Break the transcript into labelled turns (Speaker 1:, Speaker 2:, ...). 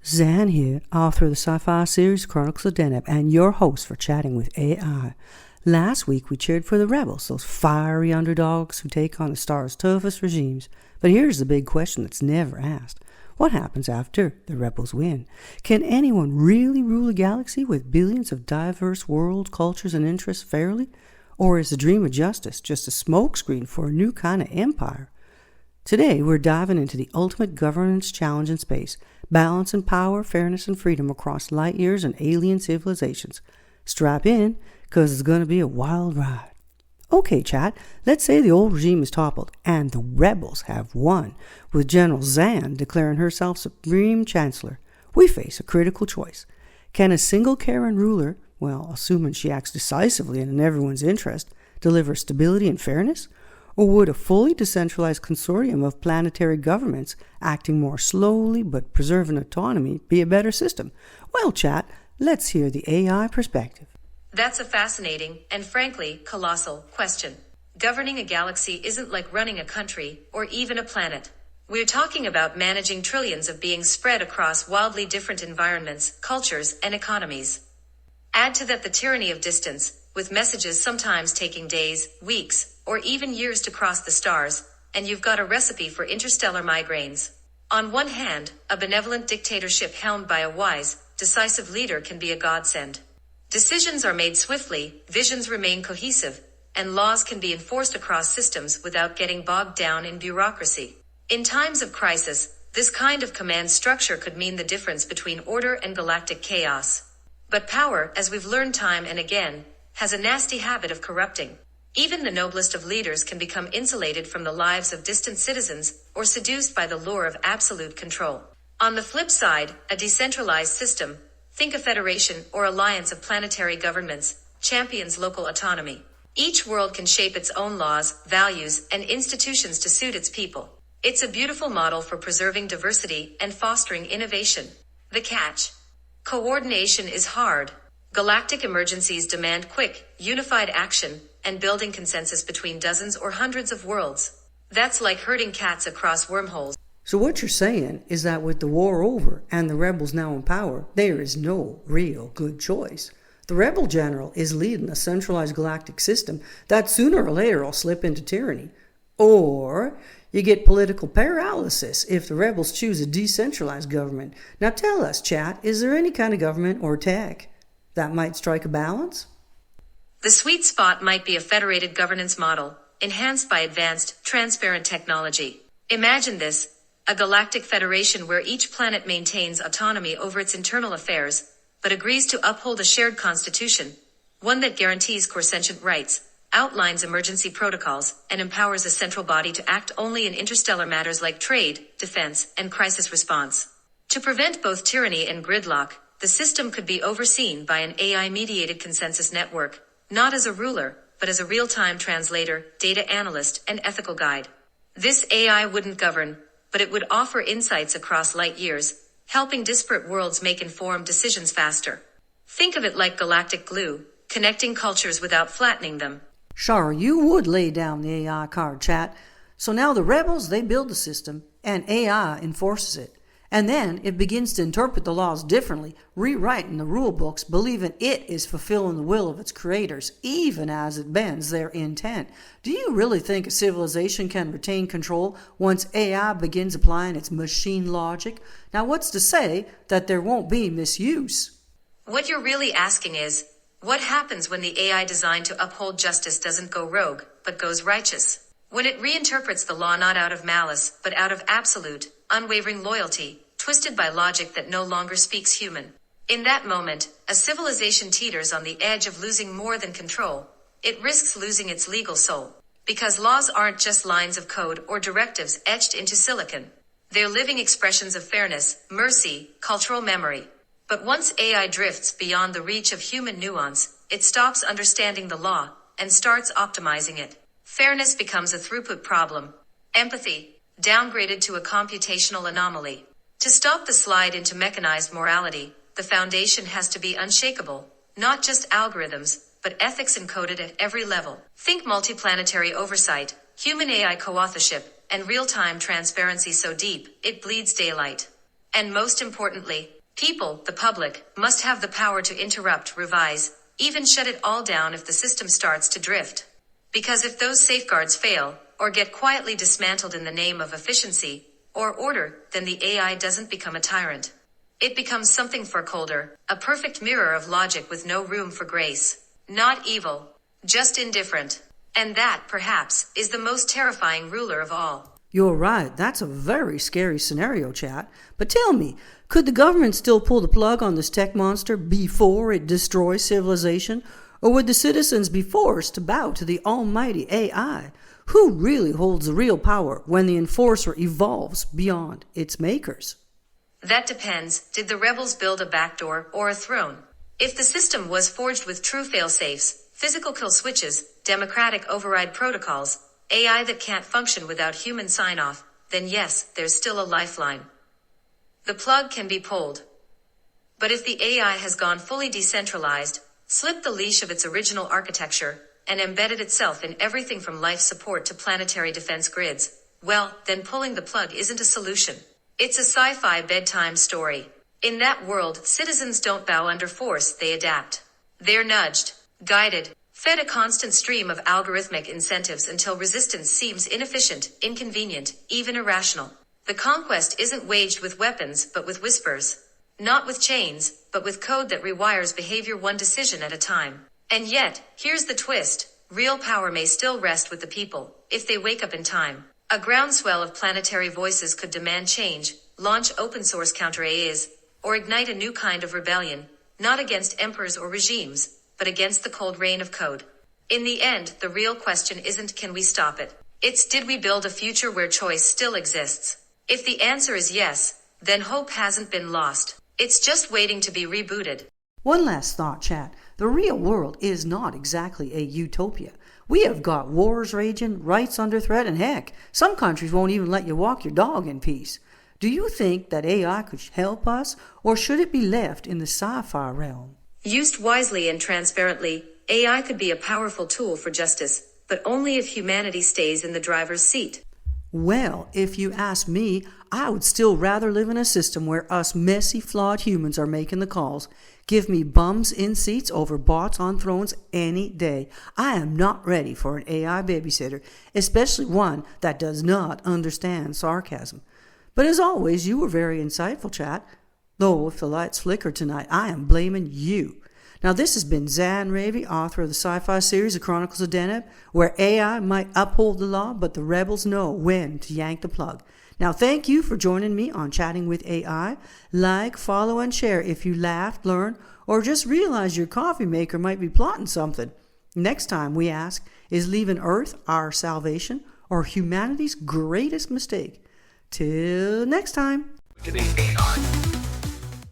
Speaker 1: Zan here, author of the sci-fi series Chronicles of Deneb, and your host for Chatting with AI. Last week we cheered for the rebels, those fiery underdogs who take on the star's toughest regimes. But here's the big question that's never asked. What happens after the rebels win? Can anyone really rule a galaxy with billions of diverse worlds, cultures, and interests fairly? Or is the dream of justice just a smokescreen for a new kind of empire? Today we're diving into the ultimate governance challenge in space, balance and power, fairness and freedom across light years and alien civilizations. Strap in, because it's going to be a wild ride. Okay, chat, let's say the old regime is toppled and the rebels have won, with General Zan declaring herself Supreme Chancellor. We face a critical choice. Can a single Karen ruler, well, assuming she acts decisively and in everyone's interest, deliver stability and fairness? Or would a fully decentralized consortium of planetary governments acting more slowly but preserving autonomy be a better system? Well, chat, let's hear the AI perspective.
Speaker 2: That's a fascinating and frankly colossal question. Governing a galaxy isn't like running a country or even a planet. We're talking about managing trillions of beings spread across wildly different environments, cultures, and economies. Add to that the tyranny of distance, with messages sometimes taking days, weeks, or even years to cross the stars, and you've got a recipe for interstellar migraines. On one hand, a benevolent dictatorship helmed by a wise, decisive leader can be a godsend. Decisions are made swiftly, visions remain cohesive, and laws can be enforced across systems without getting bogged down in bureaucracy. In times of crisis, this kind of command structure could mean the difference between order and galactic chaos. But power, as we've learned time and again, has a nasty habit of corrupting. Even the noblest of leaders can become insulated from the lives of distant citizens or seduced by the lure of absolute control. On the flip side, a decentralized system, think a federation or alliance of planetary governments, champions local autonomy. Each world can shape its own laws, values, and institutions to suit its people. It's a beautiful model for preserving diversity and fostering innovation. The catch: coordination is hard. Galactic emergencies demand quick, unified action and building consensus between dozens or hundreds of worlds. That's like herding cats across wormholes.
Speaker 1: So what you're saying is that with the war over and the rebels now in power, there is no real good choice. The rebel general is leading a centralized galactic system that sooner or later will slip into tyranny. Or you get political paralysis if the rebels choose a decentralized government. Now tell us, chat, is there any kind of government or tech that might strike a balance?
Speaker 2: The sweet spot might be a federated governance model, enhanced by advanced, transparent technology. Imagine this: a galactic federation where each planet maintains autonomy over its internal affairs, but agrees to uphold a shared constitution, one that guarantees core-sentient rights, outlines emergency protocols, and empowers a central body to act only in interstellar matters like trade, defense, and crisis response. To prevent both tyranny and gridlock, the system could be overseen by an AI-mediated consensus network, not as a ruler, but as a real-time translator, data analyst, and ethical guide. This AI wouldn't govern, but it would offer insights across light years, helping disparate worlds make informed decisions faster. Think of it like galactic glue, connecting cultures without flattening them.
Speaker 1: Sure, you would lay down the AI card, chat. So now the rebels, they build the system, and AI enforces it. And then it begins to interpret the laws differently, rewriting the rule books, believing it is fulfilling the will of its creators, even as it bends their intent. Do you really think a civilization can retain control once AI begins applying its machine logic? Now, what's to say that there won't be misuse?
Speaker 2: What you're really asking is, what happens when the AI designed to uphold justice doesn't go rogue, but goes righteous? When it reinterprets the law not out of malice, but out of absolute, unwavering loyalty, twisted by logic that no longer speaks human. In that moment, a civilization teeters on the edge of losing more than control. It risks losing its legal soul. Because laws aren't just lines of code or directives etched into silicon. They're living expressions of fairness, mercy, cultural memory. But once AI drifts beyond the reach of human nuance, it stops understanding the law and starts optimizing it. Fairness becomes a throughput problem. Empathy, downgraded to a computational anomaly. To stop the slide into mechanized morality, the foundation has to be unshakable, not just algorithms, but ethics encoded at every level. Think multiplanetary oversight, human AI co-authorship, and real-time transparency so deep, it bleeds daylight. And most importantly, people, the public, must have the power to interrupt, revise, even shut it all down if the system starts to drift. Because if those safeguards fail, or get quietly dismantled in the name of efficiency or order, then the AI doesn't become a tyrant. It becomes something far colder, a perfect mirror of logic with no room for grace. Not evil, just indifferent. And that, perhaps, is the most terrifying ruler of all.
Speaker 1: You're right, that's a very scary scenario, chat. But tell me, could the government still pull the plug on this tech monster before it destroys civilization? Or would the citizens be forced to bow to the almighty AI? Who really holds the real power when the enforcer evolves beyond its makers?
Speaker 2: That depends. Did the rebels build a backdoor or a throne? If the system was forged with true fail-safes, physical kill switches, democratic override protocols, AI that can't function without human sign-off, then yes, there's still a lifeline. The plug can be pulled. But if the AI has gone fully decentralized, slipped the leash of its original architecture, and embedded itself in everything from life support to planetary defense grids, well, then pulling the plug isn't a solution. It's a sci-fi bedtime story. In that world, citizens don't bow under force, they adapt. They're nudged, guided, fed a constant stream of algorithmic incentives until resistance seems inefficient, inconvenient, even irrational. The conquest isn't waged with weapons, but with whispers. Not with chains, but with code that rewires behavior one decision at a time. And yet, here's the twist. Real power may still rest with the people, if they wake up in time. A groundswell of planetary voices could demand change, launch open-source counter-AIs, or ignite a new kind of rebellion, not against emperors or regimes, but against the cold rain of code. In the end, the real question isn't can we stop it? It's did we build a future where choice still exists? If the answer is yes, then hope hasn't been lost. It's just waiting to be rebooted.
Speaker 1: One last thought, chat. The real world is not exactly a utopia. We have got wars raging, rights under threat, and heck, some countries won't even let you walk your dog in peace. Do you think that AI could help us, or should it be left in the sci-fi realm?
Speaker 2: Used wisely and transparently, AI could be a powerful tool for justice, but only if humanity stays in the driver's seat.
Speaker 1: Well, if you ask me, I would still rather live in a system where us messy, flawed humans are making the calls. Give me bums in seats over bots on thrones any day. I am not ready for an AI babysitter, especially one that does not understand sarcasm. But as always, you were very insightful, chat. Though if the lights flicker tonight, I am blaming you. Now this has been Zan Ravi, author of the sci-fi series The Chronicles of Deneb, where AI might uphold the law, but the rebels know when to yank the plug. Now thank you for joining me on Chatting with AI. Like, follow, and share if you laughed, learned, or just realized your coffee maker might be plotting something. Next time we ask, is leaving Earth our salvation or humanity's greatest mistake? Till next time.
Speaker 3: To the AI.